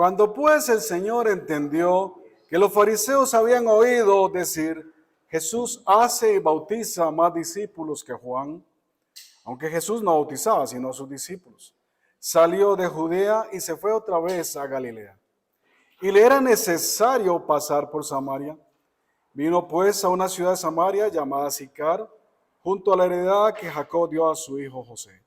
Cuando pues el Señor entendió que los fariseos habían oído decir, Jesús hace y bautiza más discípulos que Juan, aunque Jesús no bautizaba sino a sus discípulos, salió de Judea y se fue otra vez a Galilea. Y le era necesario pasar por Samaria. Vino pues a una ciudad de Samaria llamada Sicar, junto a la heredad que Jacob dio a su hijo José.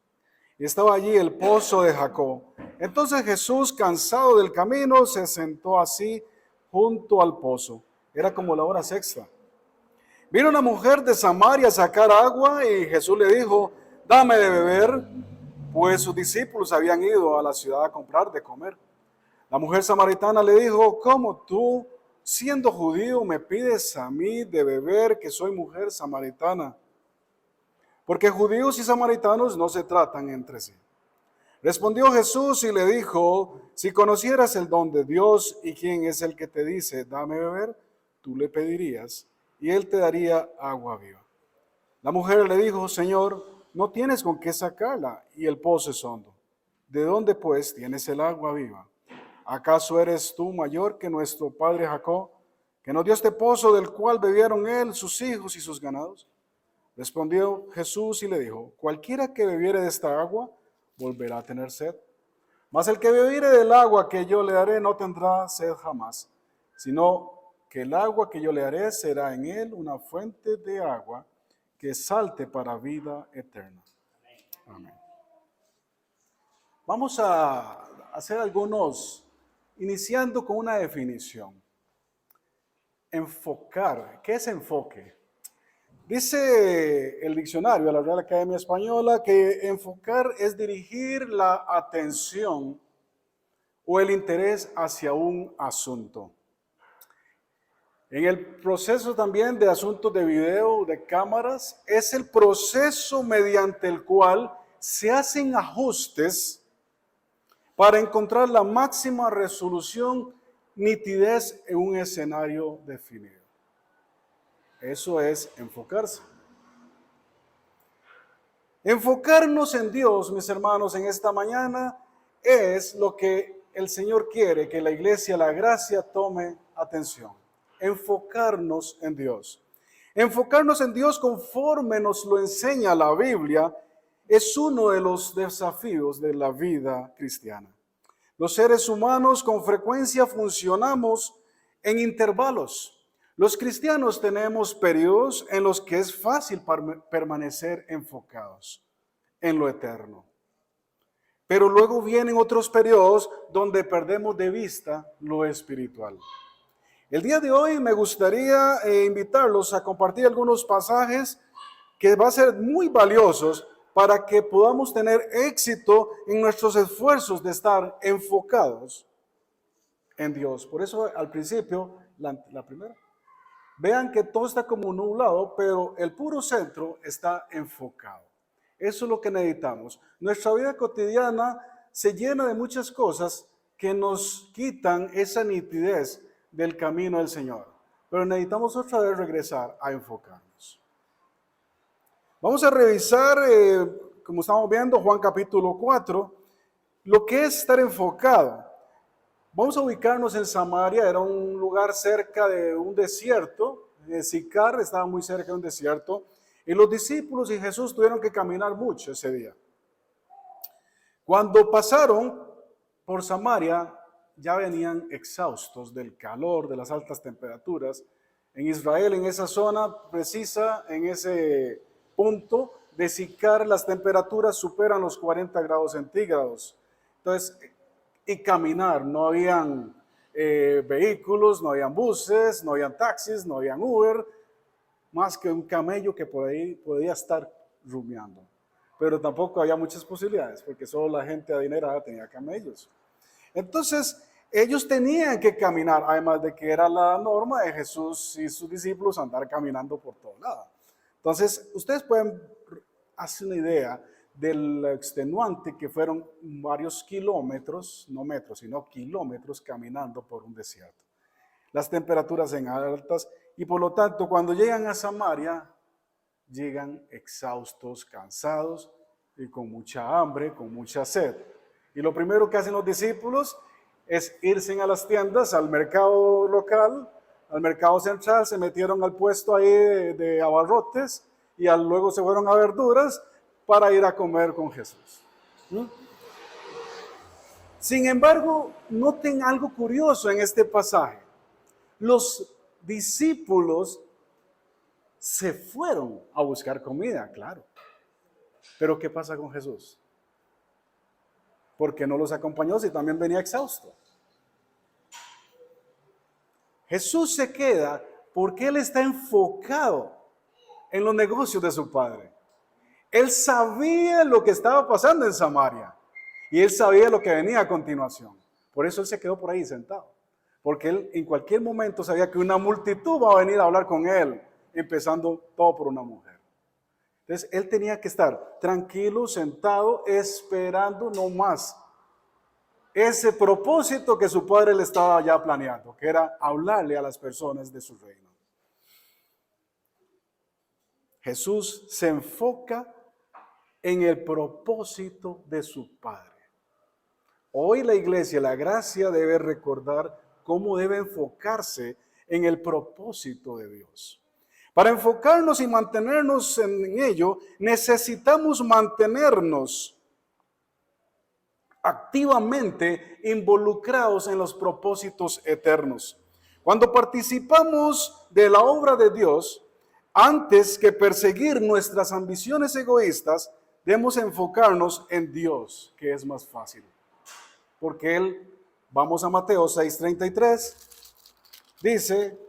Y estaba allí el pozo de Jacob. Entonces Jesús, cansado del camino, se sentó así junto al pozo. Era como la hora sexta. Vino una mujer de Samaria a sacar agua y Jesús le dijo, dame de beber, pues sus discípulos habían ido a la ciudad a comprar de comer. La mujer samaritana le dijo, ¿cómo tú, siendo judío, me pides a mí de beber, que soy mujer samaritana? Porque judíos y samaritanos no se tratan entre sí. Respondió Jesús y le dijo, si conocieras el don de Dios y quién es el que te dice, dame beber, tú le pedirías y él te daría agua viva. La mujer le dijo, Señor, no tienes con qué sacarla y el pozo es hondo. ¿De dónde pues tienes el agua viva? ¿Acaso eres tú mayor que nuestro padre Jacob, que nos dio este pozo del cual bebieron él, sus hijos y sus ganados? Respondió Jesús y le dijo, cualquiera que bebiere de esta agua, volverá a tener sed. Mas el que bebiere del agua que yo le daré no tendrá sed jamás, sino que el agua que yo le daré será en él una fuente de agua que salte para vida eterna. Amén. Vamos a hacer iniciando con una definición. Enfocar. ¿Qué es enfoque? Dice el diccionario de la Real Academia Española que enfocar es dirigir la atención o el interés hacia un asunto. En el proceso también de asuntos de video, de cámaras, es el proceso mediante el cual se hacen ajustes para encontrar la máxima resolución, nitidez en un escenario definido. Eso es enfocarse. Enfocarnos en Dios, mis hermanos, en esta mañana es lo que el Señor quiere que la iglesia, la gracia, tome atención. Enfocarnos en Dios. Enfocarnos en Dios conforme nos lo enseña la Biblia es uno de los desafíos de la vida cristiana. Los seres humanos con frecuencia funcionamos en intervalos. Los cristianos tenemos periodos en los que es fácil permanecer enfocados en lo eterno. Pero luego vienen otros periodos donde perdemos de vista lo espiritual. El día de hoy me gustaría invitarlos a compartir algunos pasajes que van a ser muy valiosos para que podamos tener éxito en nuestros esfuerzos de estar enfocados en Dios. Por eso al principio, la primera. Vean que todo está como nublado, pero el puro centro está enfocado. Eso es lo que necesitamos. Nuestra vida cotidiana se llena de muchas cosas que nos quitan esa nitidez del camino del Señor. Pero necesitamos otra vez regresar a enfocarnos. Vamos a revisar, como estamos viendo, Juan capítulo 4, lo que es estar enfocado. Vamos a ubicarnos en Samaria, era un lugar cerca de un desierto, Sicar estaba muy cerca de un desierto, y los discípulos y Jesús tuvieron que caminar mucho ese día. Cuando pasaron por Samaria, ya venían exhaustos del calor, de las altas temperaturas. En Israel, en esa zona precisa, en ese punto de Sicar, las temperaturas superan los 40 grados centígrados. Entonces, y caminar, no habían vehículos, no habían buses, no habían taxis, no habían Uber, más que un camello que por ahí podía estar rumiando. Pero tampoco había muchas posibilidades, porque solo la gente adinerada tenía camellos. Entonces, ellos tenían que caminar, además de que era la norma de Jesús y sus discípulos andar caminando por todo lado. Entonces, ustedes pueden hacer una idea del extenuante que fueron varios kilómetros, no metros, sino kilómetros caminando por un desierto. Las temperaturas en altas y por lo tanto cuando llegan a Samaria, llegan exhaustos, cansados y con mucha hambre, con mucha sed. Y lo primero que hacen los discípulos es irse a las tiendas, al mercado local, al mercado central, se metieron al puesto ahí de abarrotes y luego se fueron a verduras para ir a comer con Jesús. ¿Mm? Sin embargo, noten algo curioso en este pasaje. Los discípulos se fueron a buscar comida, claro. Pero ¿qué pasa con Jesús? ¿Por qué no los acompañó si también venía exhausto? Jesús se queda porque Él está enfocado en los negocios de su Padre. Él sabía lo que estaba pasando en Samaria y Él sabía lo que venía a continuación. Por eso Él se quedó por ahí sentado. Porque Él en cualquier momento sabía que una multitud va a venir a hablar con Él, empezando todo por una mujer. Entonces Él tenía que estar tranquilo, sentado, esperando no más ese propósito que su Padre le estaba ya planeando, que era hablarle a las personas de su reino. Jesús se enfoca en el propósito de su Padre. Hoy la iglesia, la gracia, debe recordar cómo debe enfocarse en el propósito de Dios. Para enfocarnos y mantenernos en ello, necesitamos mantenernos activamente involucrados en los propósitos eternos. Cuando participamos de la obra de Dios, antes que perseguir nuestras ambiciones egoístas, debemos enfocarnos en Dios, que es más fácil. Porque Él, vamos a Mateo 6:33, dice: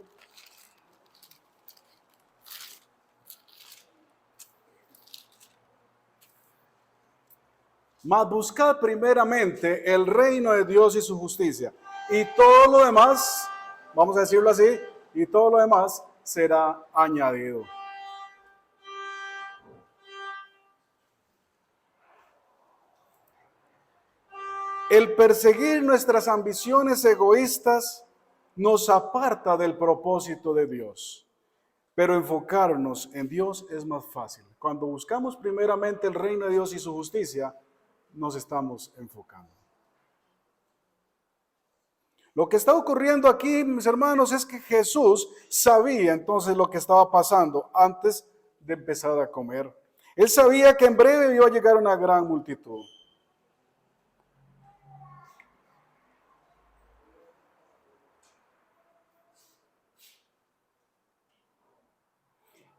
mas buscad primeramente el reino de Dios y su justicia, y todo lo demás, vamos a decirlo así, y todo lo demás será añadido. El perseguir nuestras ambiciones egoístas nos aparta del propósito de Dios, pero enfocarnos en Dios es más fácil. Cuando buscamos primeramente el reino de Dios y su justicia, nos estamos enfocando. Lo que está ocurriendo aquí, mis hermanos, es que Jesús sabía entonces lo que estaba pasando antes de empezar a comer. Él sabía que en breve iba a llegar una gran multitud.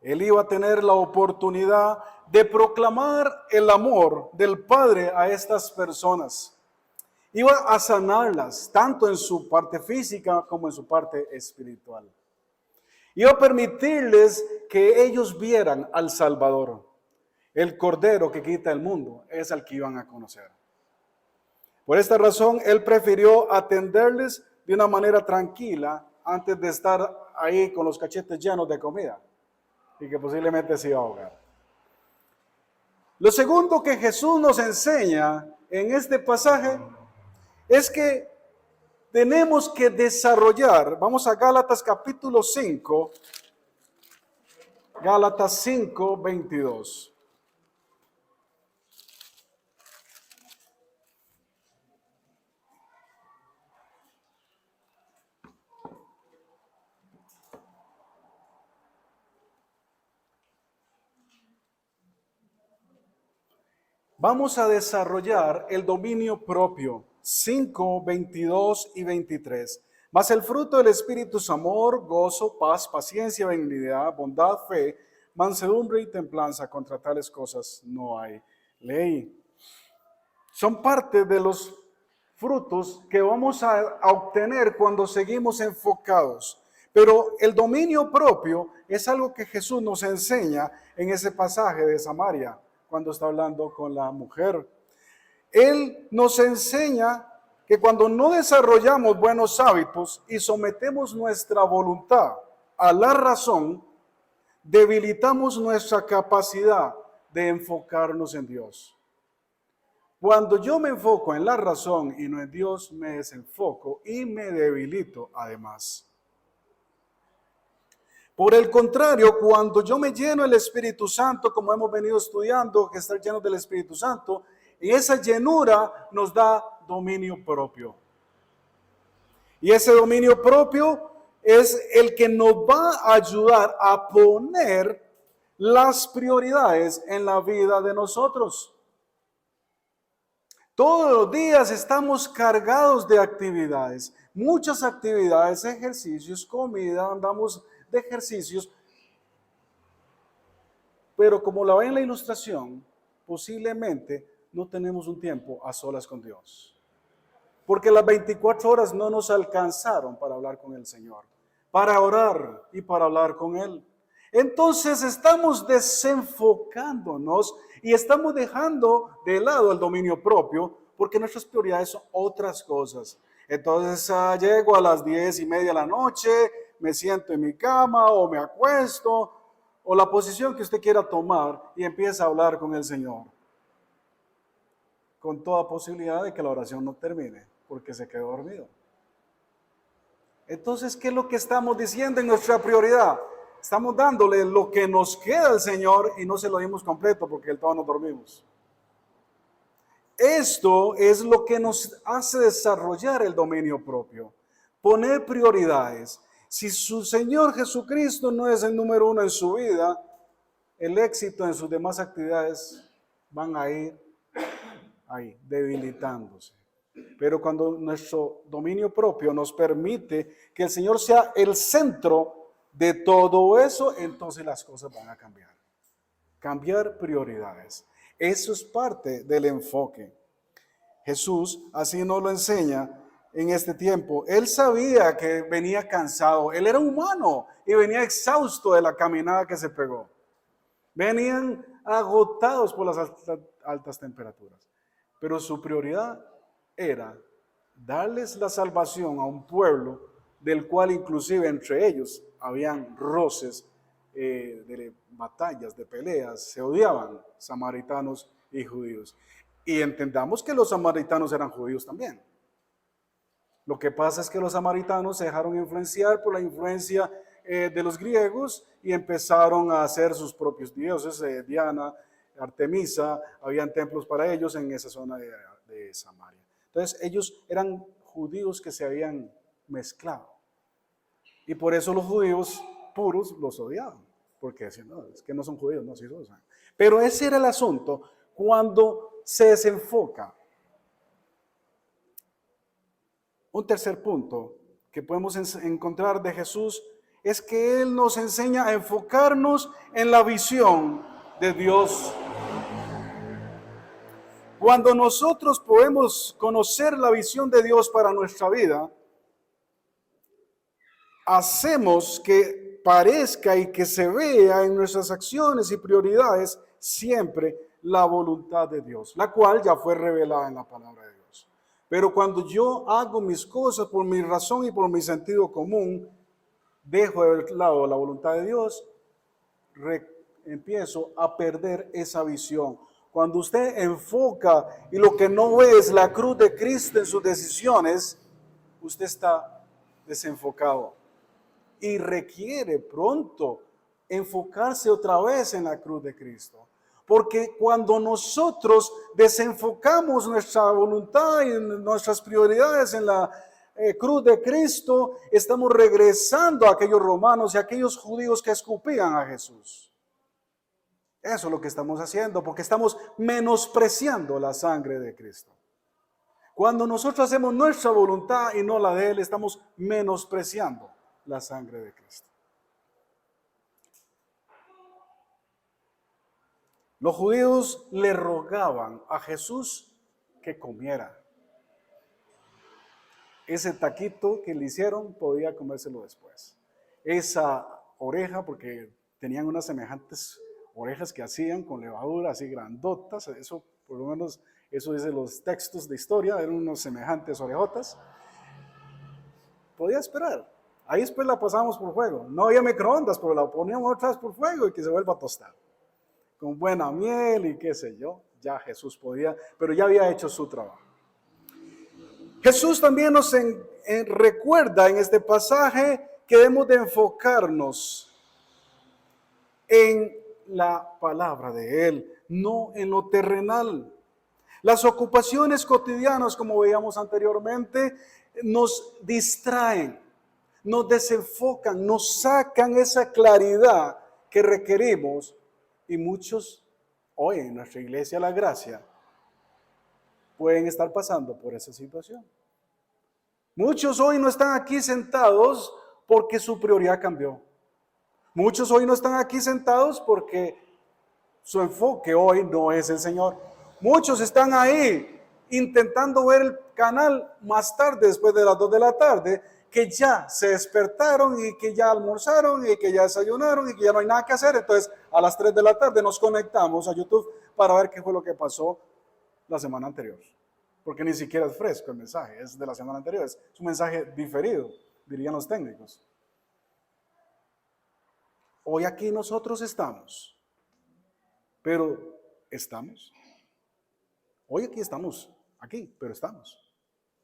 Él iba a tener la oportunidad de proclamar el amor del Padre a estas personas. Iba a sanarlas, tanto en su parte física como en su parte espiritual. Iba a permitirles que ellos vieran al Salvador. El Cordero que quita el mundo es al que iban a conocer. Por esta razón, Él prefirió atenderles de una manera tranquila antes de estar ahí con los cachetes llenos de comida y que posiblemente se iba a ahogar. Lo segundo que Jesús nos enseña en este pasaje es que tenemos que desarrollar, vamos a Gálatas capítulo 5, Gálatas 5:22. Vamos a desarrollar el dominio propio, 5, 22 y 23. Mas el fruto del Espíritu es amor, gozo, paz, paciencia, benignidad, bondad, fe, mansedumbre y templanza. Contra tales cosas no hay ley. Son parte de los frutos que vamos a obtener cuando seguimos enfocados. Pero el dominio propio es algo que Jesús nos enseña en ese pasaje de Samaria, cuando está hablando con la mujer. Él nos enseña que cuando no desarrollamos buenos hábitos y sometemos nuestra voluntad a la razón, debilitamos nuestra capacidad de enfocarnos en Dios. Cuando yo me enfoco en la razón y no en Dios, me desenfoco y me debilito además. Por el contrario, cuando yo me lleno del Espíritu Santo, como hemos venido estudiando, que estar lleno del Espíritu Santo, y esa llenura nos da dominio propio. Y ese dominio propio es el que nos va a ayudar a poner las prioridades en la vida de nosotros. Todos los días estamos cargados de actividades, muchas actividades, ejercicios, comida, andamos de ejercicios. Pero como la ven en la ilustración, posiblemente no tenemos un tiempo a solas con Dios. Porque las 24 horas no nos alcanzaron para hablar con el Señor, para orar y para hablar con Él. Entonces estamos desenfocándonos y estamos dejando de lado el dominio propio porque nuestras prioridades son otras cosas. Entonces llego a las 10:30 de la noche, me siento en mi cama o me acuesto o la posición que usted quiera tomar y empieza a hablar con el Señor. Con toda posibilidad de que la oración no termine porque se quedó dormido. Entonces, ¿qué es lo que estamos diciendo en nuestra prioridad? Estamos dándole lo que nos queda al Señor y no se lo dimos completo porque del todo nos dormimos. Esto es lo que nos hace desarrollar el dominio propio, poner prioridades. Si su Señor Jesucristo no es el número uno en su vida, el éxito en sus demás actividades van a ir ahí, debilitándose. Pero cuando nuestro dominio propio nos permite que el Señor sea el centro de todo eso, entonces las cosas van a cambiar. Cambiar prioridades. Eso es parte del enfoque. Jesús así nos lo enseña en este tiempo. Él sabía que venía cansado. Él era humano y venía exhausto de la caminada que se pegó. Venían agotados por las altas temperaturas. Pero su prioridad era darles la salvación a un pueblo del cual inclusive entre ellos habían roces de batallas, de peleas, se odiaban samaritanos y judíos. Y entendamos que los samaritanos eran judíos también. Lo que pasa es que los samaritanos se dejaron influenciar por la influencia de los griegos y empezaron a hacer sus propios dioses, Diana, Artemisa, habían templos para ellos en esa zona de Samaria. Entonces ellos eran judíos que se habían mezclado. Y por eso los judíos puros los odiaban. Porque decían, no, es que no son judíos, no, sí son. Pero ese era el asunto cuando se desenfoca. Un tercer punto que podemos encontrar de Jesús es que Él nos enseña a enfocarnos en la visión de Dios. Cuando nosotros podemos conocer la visión de Dios para nuestra vida, hacemos que parezca y que se vea en nuestras acciones y prioridades siempre la voluntad de Dios, la cual ya fue revelada en la palabra de Dios. Pero cuando yo hago mis cosas por mi razón y por mi sentido común, dejo de lado la voluntad de Dios, empiezo a perder esa visión. Cuando usted enfoca y lo que no ve es la cruz de Cristo en sus decisiones, usted está desenfocado y requiere pronto enfocarse otra vez en la cruz de Cristo. Porque cuando nosotros desenfocamos nuestra voluntad y nuestras prioridades en la cruz de Cristo, estamos regresando a aquellos romanos y a aquellos judíos que escupían a Jesús. Eso es lo que estamos haciendo, porque estamos menospreciando la sangre de Cristo. Cuando nosotros hacemos nuestra voluntad y no la de Él, estamos menospreciando la sangre de Cristo. Los judíos le rogaban a Jesús que comiera. Ese taquito que le hicieron podía comérselo después. Esa oreja, porque tenían unas semejantes orejas que hacían con levadura así grandotas, eso por lo menos, eso dice los textos de historia, eran unos semejantes orejotas. Podía esperar. Ahí después la pasamos por fuego. No había microondas, pero la poníamos otra vez por fuego y que se vuelva a tostar. Con buena miel y qué sé yo, ya Jesús podía, pero ya había hecho su trabajo. Jesús también nos recuerda en este pasaje que debemos de enfocarnos en la palabra de Él, no en lo terrenal. Las ocupaciones cotidianas, como veíamos anteriormente, nos distraen, nos desenfocan, nos sacan esa claridad que requerimos. Y muchos hoy en nuestra iglesia La Gracia pueden estar pasando por esa situación. Muchos hoy no están aquí sentados porque su prioridad cambió. Muchos hoy no están aquí sentados porque su enfoque hoy no es el Señor. Muchos están ahí intentando ver el canal más tarde, después de las 2 de la tarde, que ya se despertaron y que ya almorzaron y que ya desayunaron y que ya no hay nada que hacer. Entonces, a las 3 de la tarde nos conectamos a YouTube para ver qué fue lo que pasó la semana anterior. Porque ni siquiera es fresco el mensaje, es de la semana anterior, es un mensaje diferido, dirían los técnicos. Hoy aquí nosotros estamos, pero ¿estamos? Hoy aquí estamos, aquí, pero ¿estamos?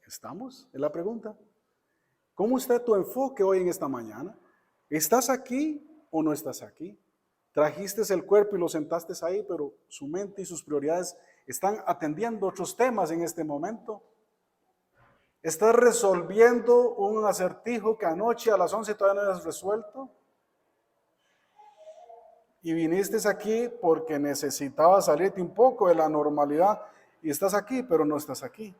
¿Estamos? Es la pregunta. ¿Cómo está tu enfoque hoy en esta mañana? ¿Estás aquí o no estás aquí? Trajiste el cuerpo y lo sentaste ahí, pero su mente y sus prioridades están atendiendo otros temas en este momento. ¿Estás resolviendo un acertijo que anoche a las 11 todavía no has resuelto? Y viniste aquí porque necesitabas salirte un poco de la normalidad y estás aquí, pero no estás aquí.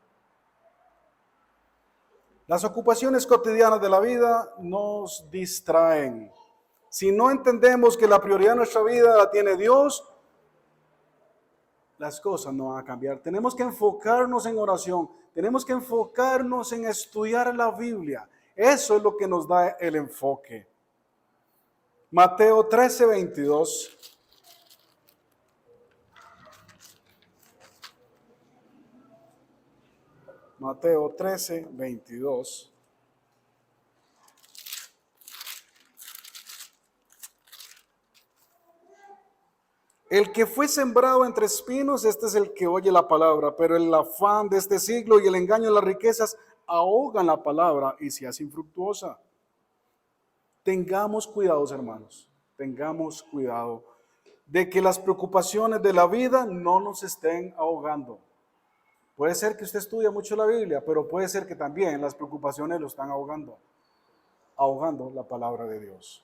Las ocupaciones cotidianas de la vida nos distraen. Si no entendemos que la prioridad de nuestra vida la tiene Dios, las cosas no van a cambiar. Tenemos que enfocarnos en oración, tenemos que enfocarnos en estudiar la Biblia. Eso es lo que nos da el enfoque. Mateo 13:22. Mateo 13:22. El que fue sembrado entre espinos, este es el que oye la palabra, pero el afán de este siglo y el engaño de las riquezas ahogan la palabra y se hace infructuosa. Tengamos cuidados, hermanos, tengamos cuidado de que las preocupaciones de la vida no nos estén ahogando. Puede ser que usted estudia mucho la Biblia, pero puede ser que también las preocupaciones lo están ahogando la palabra de Dios.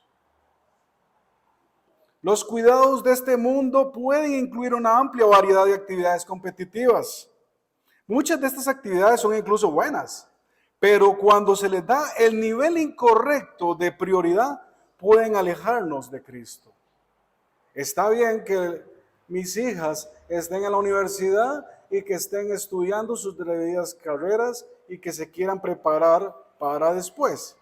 Los cuidados de este mundo pueden incluir una amplia variedad de actividades competitivas. Muchas de estas actividades son incluso buenas, pero cuando se les da el nivel incorrecto de prioridad, pueden alejarnos de Cristo. Está bien que mis hijas estén en la universidad y que estén estudiando sus debidas carreras y que se quieran preparar para después,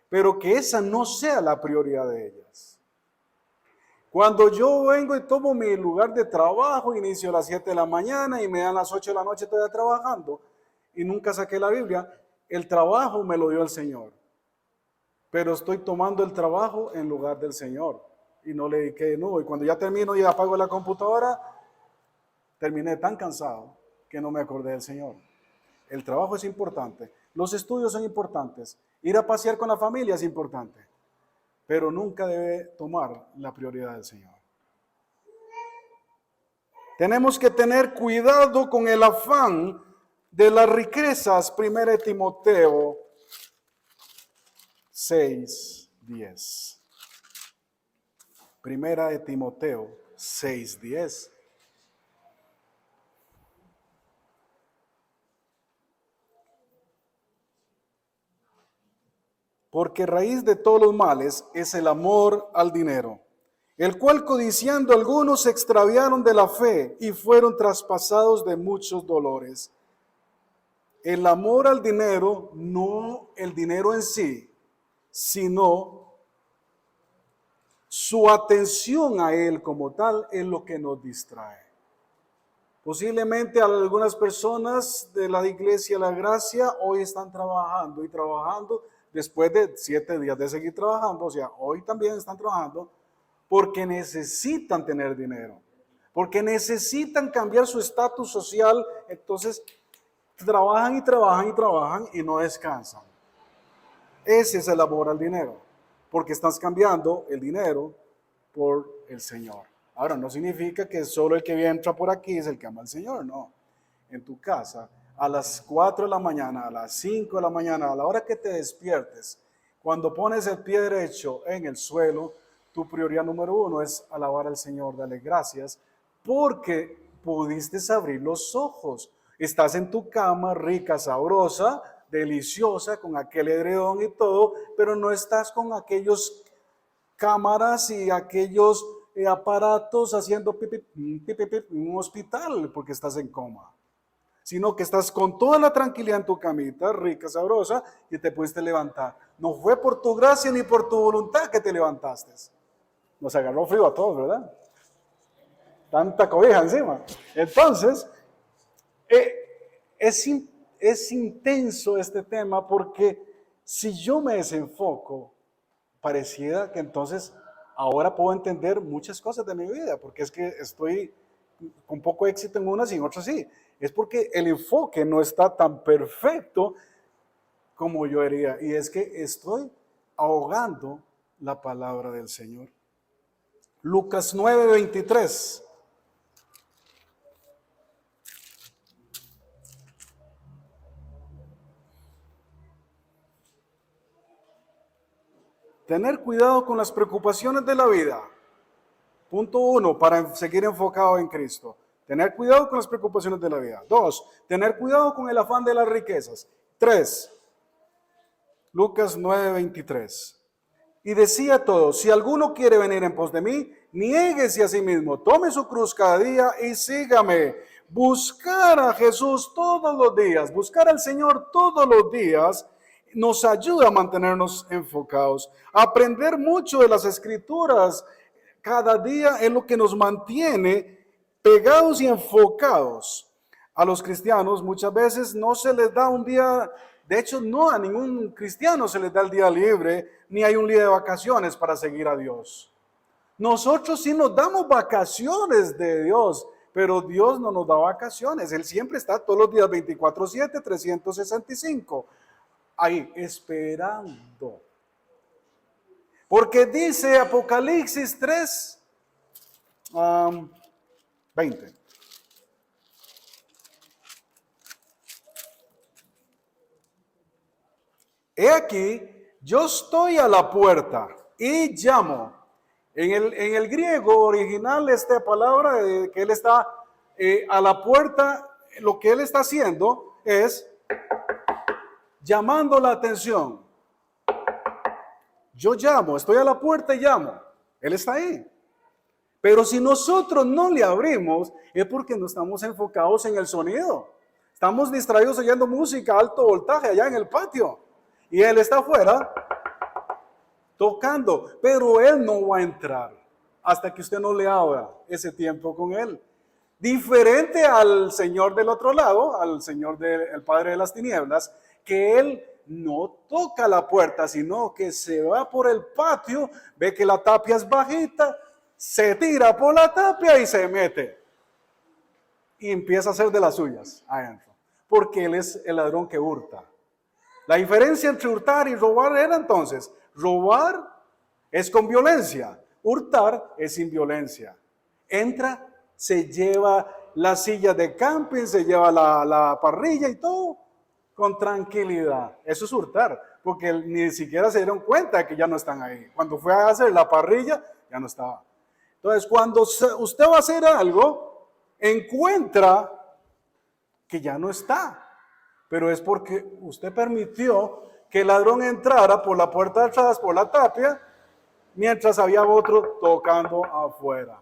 pero que esa no sea la prioridad de ellas. Cuando yo vengo y tomo mi lugar de trabajo, inicio a las 7 de la mañana y me dan las 8 de la noche todavía trabajando y nunca saqué la Biblia, el trabajo me lo dio el Señor, pero estoy tomando el trabajo en lugar del Señor y no le dediqué, no, y cuando ya termino y apago la computadora, terminé tan cansado que no me acordé del Señor. El trabajo es importante, los estudios son importantes, ir a pasear con la familia es importante, pero nunca debe tomar la prioridad del Señor. Tenemos que tener cuidado con el afán de las riquezas. 1 Timoteo 6:10. 1 Timoteo 6:10. Porque raíz de todos los males es el amor al dinero, el cual codiciando algunos se extraviaron de la fe y fueron traspasados de muchos dolores. El amor al dinero, no el dinero en sí, sino su atención a él como tal es lo que nos distrae. Posiblemente algunas personas de la iglesia La Gracia hoy están trabajando y trabajando después de 7 días de seguir trabajando, o sea, hoy también están trabajando porque necesitan tener dinero, porque necesitan cambiar su estatus social, entonces trabajan y trabajan y trabajan y no descansan. Ese es el amor al dinero, porque estás cambiando el dinero por el Señor. Ahora, no significa que solo el que entra por aquí es el que ama al Señor, no. En tu casa a las 4 de la mañana, a las 5 de la mañana, a la hora que te despiertes, cuando pones el pie derecho en el suelo, tu prioridad número uno es alabar al Señor, darle gracias, porque pudiste abrir los ojos. Estás en tu cama rica, sabrosa, deliciosa, con aquel edredón y todo, pero no estás con aquellos cámaras y aquellos aparatos haciendo pipi, pipi, pipi, en un hospital porque estás en coma, sino que estás con toda la tranquilidad en tu camita, rica, sabrosa, y te pudiste levantar. No fue por tu gracia ni por tu voluntad que te levantaste. Nos agarró frío a todos, ¿verdad? Tanta cobija encima. Entonces, es intenso este tema porque si yo me desenfoco, pareciera que entonces ahora puedo entender muchas cosas de mi vida, porque es que estoy con poco éxito en unas y en otras sí. Es porque el enfoque no está tan perfecto como yo haría. Y es que estoy ahogando la palabra del Señor. Lucas 9:23. Tener cuidado con las preocupaciones de la vida. Punto 1, para seguir enfocado en Cristo. Tener cuidado con las preocupaciones de la vida. 2, tener cuidado con el afán de las riquezas. 3, Lucas 9:23. Y decía a todos, si alguno quiere venir en pos de mí, niéguese a sí mismo, tome su cruz cada día y sígame. Buscar a Jesús todos los días, buscar al Señor todos los días, nos ayuda a mantenernos enfocados. Aprender mucho de las Escrituras cada día es lo que nos mantiene pegados y enfocados. A los cristianos muchas veces no se les da un día, de hecho no a ningún cristiano se les da el día libre, ni hay un día de vacaciones para seguir a Dios. Nosotros sí nos damos vacaciones de Dios, pero Dios no nos da vacaciones. Él siempre está todos los días 24/7, 365, ahí esperando. Porque dice Apocalipsis 3, 20. He aquí, yo estoy a la puerta y llamo. En el griego original, esta palabra que él está a la puerta, lo que él está haciendo es llamando la atención. Yo llamo, estoy a la puerta y llamo. Él está ahí. Pero si nosotros no le abrimos, es porque no estamos enfocados en el sonido. Estamos distraídos oyendo música a alto voltaje allá en el patio. Y él está afuera tocando, pero él no va a entrar hasta que usted no le abra ese tiempo con él. Diferente al Señor del otro lado, al Señor del Padre de las Tinieblas, que él no toca la puerta, sino que se va por el patio, ve que la tapia es bajita, se tira por la tapia y se mete. Y empieza a hacer de las suyas adentro, porque él es el ladrón que hurta. La diferencia entre hurtar y robar era entonces, robar es con violencia, hurtar es sin violencia. Entra, se lleva la silla de camping, se lleva la parrilla y todo con tranquilidad. Eso es hurtar, porque ni siquiera se dieron cuenta que ya no están ahí. Cuando fue a hacer la parrilla, ya no estaba. Entonces, cuando usted va a hacer algo, encuentra que ya no está. Pero es porque usted permitió que el ladrón entrara por la puerta de atrás, por la tapia, mientras había otro tocando afuera.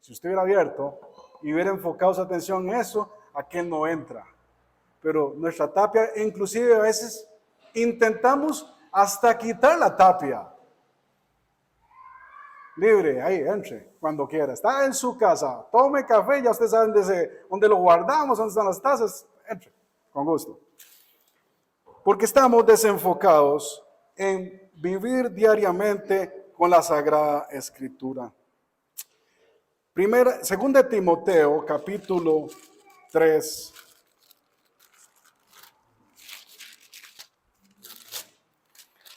Si usted hubiera abierto y hubiera enfocado su atención en eso, aquel no entra. Pero nuestra tapia, inclusive a veces intentamos hasta quitar la tapia. Libre, ahí, entre, cuando quiera. Está en su casa, tome café, ya usted sabe dónde lo guardamos, dónde están las tazas, entre. Con gusto. Porque estamos desenfocados en vivir diariamente con la Sagrada Escritura. Segunda de Timoteo, capítulo 3.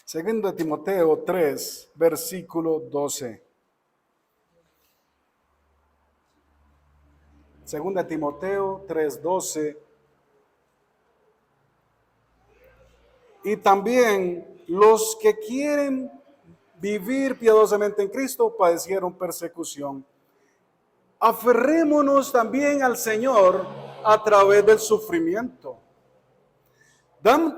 Segunda de Timoteo 3, versículo 12. Segunda de Timoteo 3, 12. y también los que quieren vivir piadosamente en Cristo padecieron persecución. Aferrémonos también al Señor a través del sufrimiento.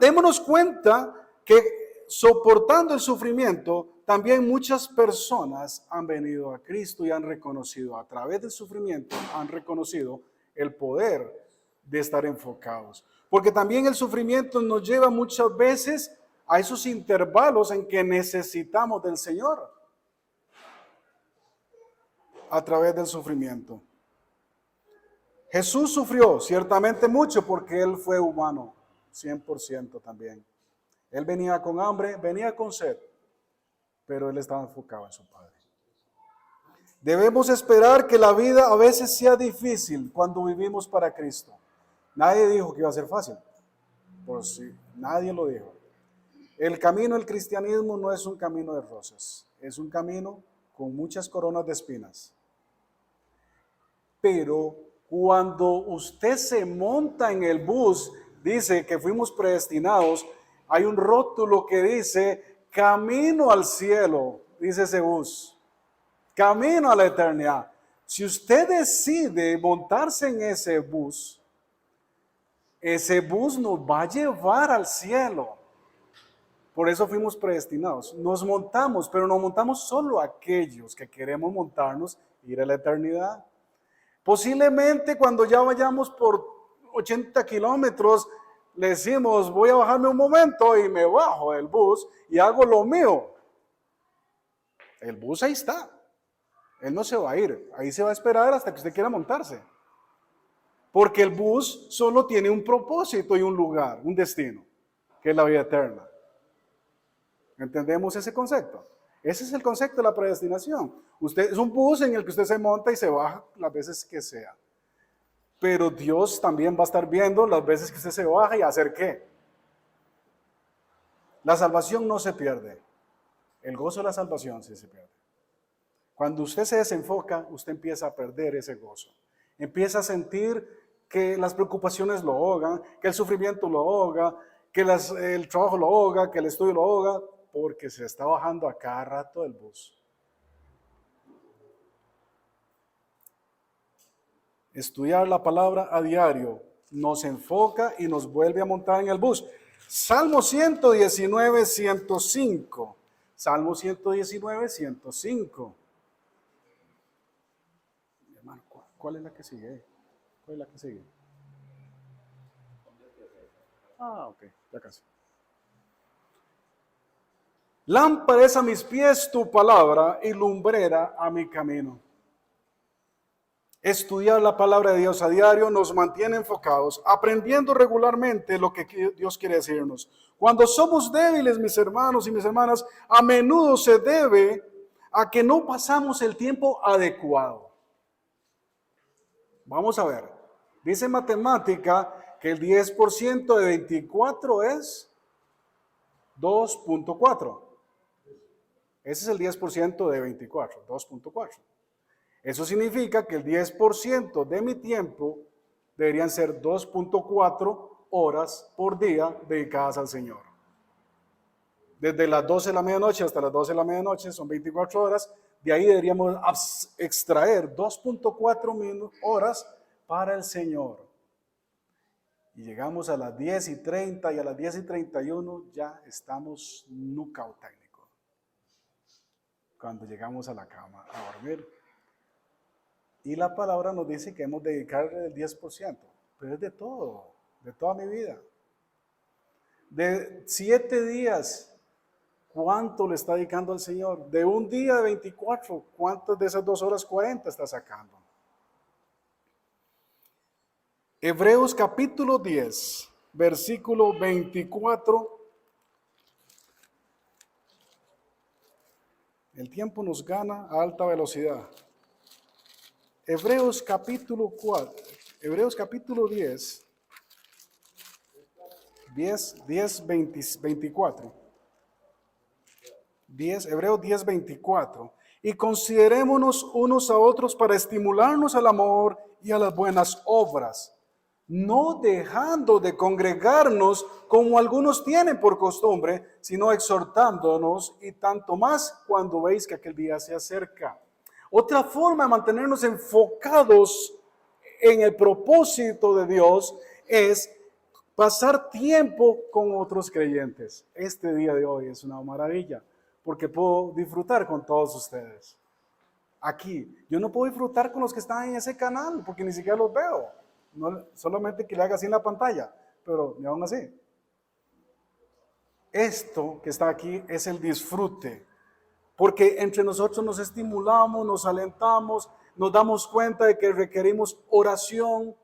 Démonos cuenta que soportando el sufrimiento, también muchas personas han venido a Cristo y han reconocido, a través del sufrimiento, han reconocido el poder de estar enfocados. Porque también el sufrimiento nos lleva muchas veces a esos intervalos en que necesitamos del Señor a través del sufrimiento. Jesús sufrió ciertamente mucho porque Él fue humano, 100% también. Él venía con hambre, venía con sed, pero Él estaba enfocado en su Padre. Debemos esperar que la vida a veces sea difícil cuando vivimos para Cristo. Nadie dijo que iba a ser fácil. Pues sí, nadie lo dijo. El camino del cristianismo no es un camino de rosas, es un camino con muchas coronas de espinas. Pero cuando usted se monta en el bus, dice que fuimos predestinados, hay un rótulo que dice camino al cielo, dice ese bus, camino a la eternidad. Si usted decide montarse en ese bus nos va a llevar al cielo. Por eso fuimos predestinados. Nos montamos, pero no montamos solo aquellos que queremos montarnos e ir a la eternidad. Posiblemente cuando ya vayamos por 80 kilómetros, le decimos, voy a bajarme un momento y me bajo del bus y hago lo mío. El bus ahí está. Él no se va a ir. Ahí se va a esperar hasta que usted quiera montarse. Porque el bus solo tiene un propósito y un lugar, un destino, que es la vida eterna. ¿Entendemos ese concepto? Ese es el concepto de la predestinación. Usted es un bus en el que usted se monta y se baja las veces que sea. Pero Dios también va a estar viendo las veces que usted se baja y hacer qué. La salvación no se pierde. El gozo de la salvación sí se pierde. Cuando usted se desenfoca, usted empieza a perder ese gozo. Empieza a sentir que las preocupaciones lo ahogan, que el sufrimiento lo ahoga, que el trabajo lo ahoga, que el estudio lo ahoga, porque se está bajando a cada rato del bus. Estudiar la palabra a diario nos enfoca y nos vuelve a montar en el bus. Salmo 119, 105. Salmo 119, 105. Hermano, ¿cuál es la que sigue? ¿Cuál es la que sigue? Ok, ya casi. Lámpara es a mis pies tu palabra y lumbrera a mi camino. Estudiar la palabra de Dios a diario nos mantiene enfocados, aprendiendo regularmente lo que Dios quiere decirnos. Cuando somos débiles, mis hermanos y mis hermanas, a menudo se debe a que no pasamos el tiempo adecuado. Vamos a ver. Dice matemática que el 10% de 24 es 2.4. Ese es el 10% de 24, 2.4. Eso significa que el 10% de mi tiempo deberían ser 2.4 horas por día dedicadas al Señor. Desde las 12 de la medianoche hasta las 12 de la medianoche son 24 horas. De ahí deberíamos extraer 2.4 horas para el Señor. Y llegamos a las 10:30 y a las 10:31 ya estamos knockout técnico. Cuando llegamos a la cama a dormir. Y la palabra nos dice que hemos de dedicarle el 10%, pero es de todo, de toda mi vida. De 7 días, ¿cuánto le está dedicando al Señor? De un día de 24, ¿cuántas de esas 2 horas 40 está sacando? Hebreos capítulo 10, versículo 24. El tiempo nos gana a alta velocidad. Hebreos capítulo 10, 24. Hebreos 10, 24. Y considerémonos unos a otros para estimularnos al amor y a las buenas obras, no dejando de congregarnos como algunos tienen por costumbre, sino exhortándonos, y tanto más cuando veis que aquel día se acerca. Otra forma de mantenernos enfocados en el propósito de Dios es pasar tiempo con otros creyentes. Este día de hoy es una maravilla, porque puedo disfrutar con todos ustedes. Aquí, yo no puedo disfrutar con los que están en ese canal, porque ni siquiera los veo. No, solamente que le haga así en la pantalla, pero ni aún así. Esto que está aquí es el disfrute, porque entre nosotros nos estimulamos, nos alentamos, nos damos cuenta de que requerimos oración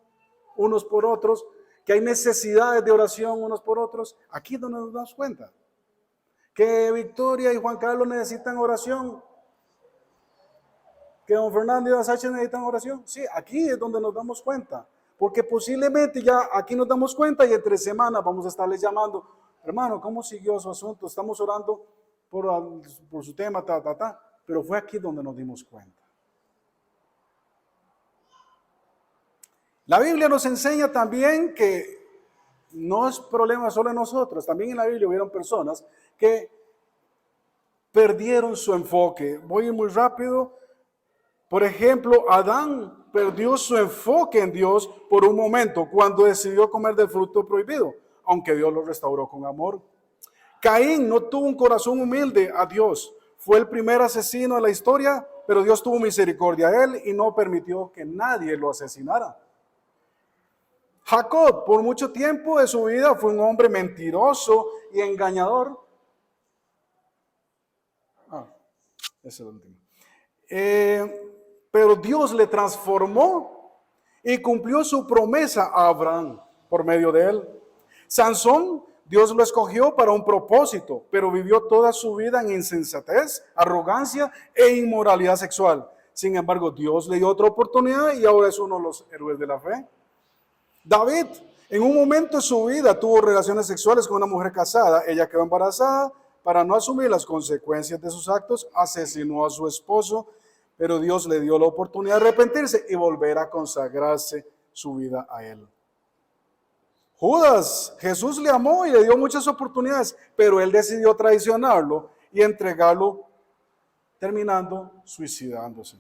unos por otros, que hay necesidades de oración unos por otros. Aquí es donde nos damos cuenta que Victoria y Juan Carlos necesitan oración, que don Fernando y don Sacha necesitan oración. Sí, aquí es donde nos damos cuenta, porque posiblemente ya aquí nos damos cuenta y entre semanas vamos a estarles llamando, hermano, ¿cómo siguió su asunto? Estamos orando por su tema, pero fue aquí donde nos dimos cuenta. La Biblia nos enseña también que no es problema solo de nosotros, también en la Biblia hubieron personas que perdieron su enfoque. Voy muy rápido. Por ejemplo, Adán perdió su enfoque en Dios por un momento cuando decidió comer del fruto prohibido, aunque Dios lo restauró con amor. Caín no tuvo un corazón humilde a Dios. Fue el primer asesino de la historia, pero Dios tuvo misericordia a él y no permitió que nadie lo asesinara. Jacob, por mucho tiempo de su vida, fue un hombre mentiroso y engañador. Ese es el último. Pero Dios le transformó y cumplió su promesa a Abraham por medio de él. Sansón, Dios lo escogió para un propósito, pero vivió toda su vida en insensatez, arrogancia e inmoralidad sexual. Sin embargo, Dios le dio otra oportunidad y ahora es uno de los héroes de la fe. David, en un momento de su vida, tuvo relaciones sexuales con una mujer casada. Ella quedó embarazada. Para no asumir las consecuencias de sus actos, asesinó a su esposo, pero Dios le dio la oportunidad de arrepentirse y volver a consagrarse su vida a él. Judas, Jesús le amó y le dio muchas oportunidades, pero él decidió traicionarlo y entregarlo, terminando suicidándose.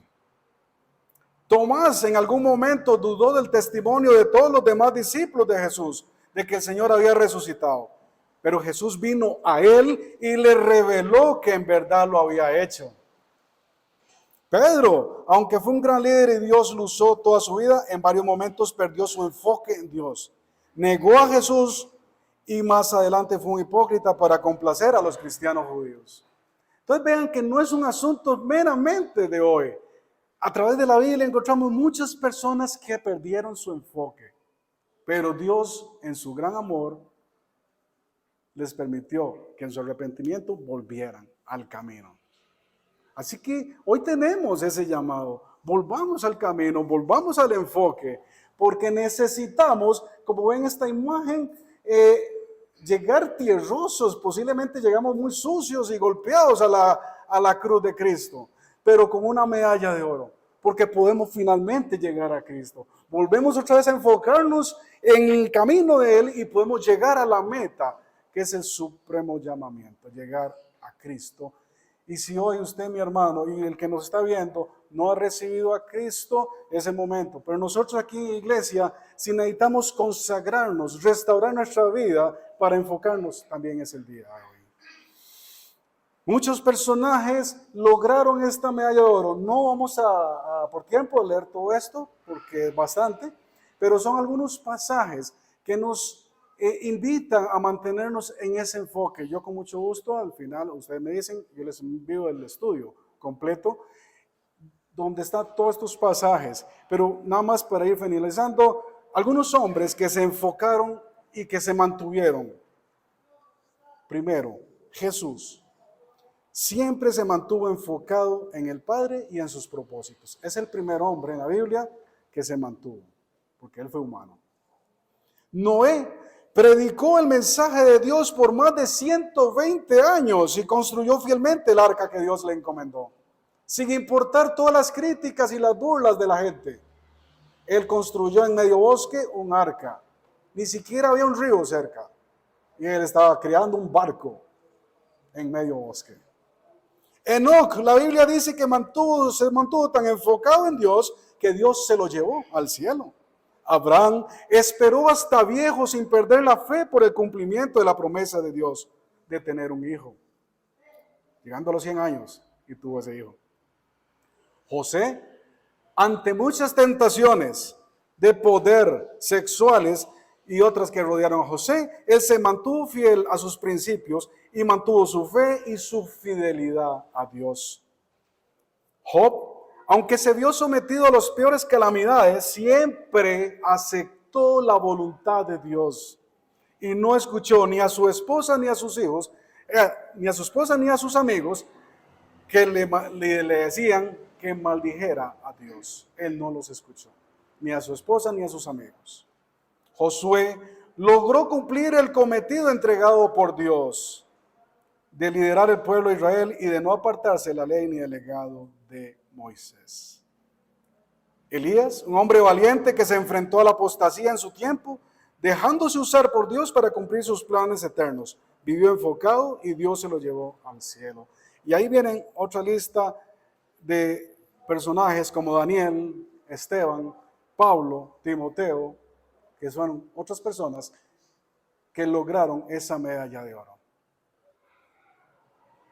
Tomás en algún momento dudó del testimonio de todos los demás discípulos de Jesús, de que el Señor había resucitado. Pero Jesús vino a él y le reveló que en verdad lo había hecho. Pedro, aunque fue un gran líder y Dios lo usó toda su vida, en varios momentos perdió su enfoque en Dios. Negó a Jesús y más adelante fue un hipócrita para complacer a los cristianos judíos. Entonces vean que no es un asunto meramente de hoy. A través de la Biblia encontramos muchas personas que perdieron su enfoque, pero Dios en su gran amor les permitió que en su arrepentimiento volvieran al camino. Así que hoy tenemos ese llamado. Volvamos al camino, volvamos al enfoque, porque necesitamos, como ven esta imagen, llegar tierrosos. Posiblemente llegamos muy sucios y golpeados a la cruz de Cristo, pero con una medalla de oro, porque podemos finalmente llegar a Cristo. Volvemos otra vez a enfocarnos en el camino de Él y podemos llegar a la meta, que es el supremo llamamiento, llegar a Cristo. Y si hoy usted, mi hermano, y el que nos está viendo, no ha recibido a Cristo, es el momento. Pero nosotros aquí en iglesia, si necesitamos consagrarnos, restaurar nuestra vida para enfocarnos, también es el día de hoy. Muchos personajes lograron esta medalla de oro. No vamos por tiempo a leer todo esto, porque es bastante, pero son algunos pasajes que nos invitan a mantenernos en ese enfoque. Yo con mucho gusto, al final, ustedes me dicen, yo les envío el estudio completo, donde están todos estos pasajes. Pero nada más para ir finalizando, algunos hombres que se enfocaron y que se mantuvieron. Primero, Jesús. Siempre se mantuvo enfocado en el Padre y en sus propósitos. Es el primer hombre en la Biblia que se mantuvo, porque él fue humano. Noé predicó el mensaje de Dios por más de 120 años y construyó fielmente el arca que Dios le encomendó, sin importar todas las críticas y las burlas de la gente. Él construyó en medio bosque un arca. Ni siquiera había un río cerca. Y él estaba creando un barco en medio bosque. Enoc, la Biblia dice que se mantuvo tan enfocado en Dios que Dios se lo llevó al cielo. Abraham esperó hasta viejo sin perder la fe por el cumplimiento de la promesa de Dios de tener un hijo. Llegando a los 100 años y tuvo ese hijo. José, ante muchas tentaciones de poder sexuales y otras que rodearon a José, él se mantuvo fiel a sus principios y mantuvo su fe y su fidelidad a Dios. Job, aunque se vio sometido a las peores calamidades, siempre aceptó la voluntad de Dios y no escuchó ni a su esposa ni a sus hijos, ni a su esposa ni a sus amigos que le decían que maldijera a Dios. Él no los escuchó, ni a su esposa ni a sus amigos. Josué logró cumplir el cometido entregado por Dios de liderar el pueblo de Israel y de no apartarse de la ley ni del legado de Moisés. Elías, un hombre valiente que se enfrentó a la apostasía en su tiempo, dejándose usar por Dios para cumplir sus planes eternos. Vivió enfocado y Dios se lo llevó al cielo. Y ahí vienen otra lista de personajes como Daniel, Esteban, Pablo, Timoteo, que son otras personas que lograron esa medalla de oro.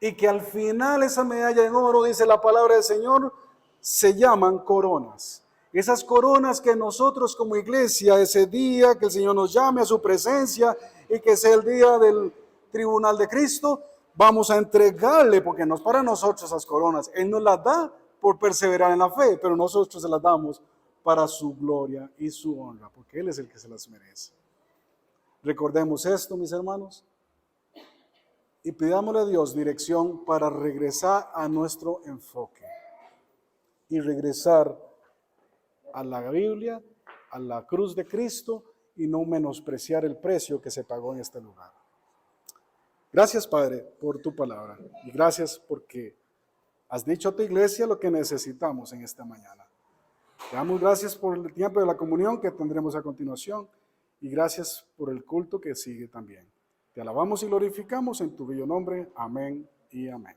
Y que al final esa medalla de oro, dice la palabra del Señor, se llaman coronas. Esas coronas que nosotros como iglesia, ese día que el Señor nos llame a su presencia y que sea el día del tribunal de Cristo, vamos a entregarle, porque no es para nosotros esas coronas. Él nos las da por perseverar en la fe, pero nosotros se las damos para su gloria y su honra, porque Él es el que se las merece. Recordemos esto, mis hermanos, y pidámosle a Dios dirección para regresar a nuestro enfoque y regresar a la Biblia, a la cruz de Cristo y no menospreciar el precio que se pagó en este lugar. Gracias, Padre, por tu palabra y gracias porque has dicho a tu iglesia lo que necesitamos en esta mañana. Te damos gracias por el tiempo de la comunión que tendremos a continuación y gracias por el culto que sigue también. Te alabamos y glorificamos en tu bello nombre. Amén y amén.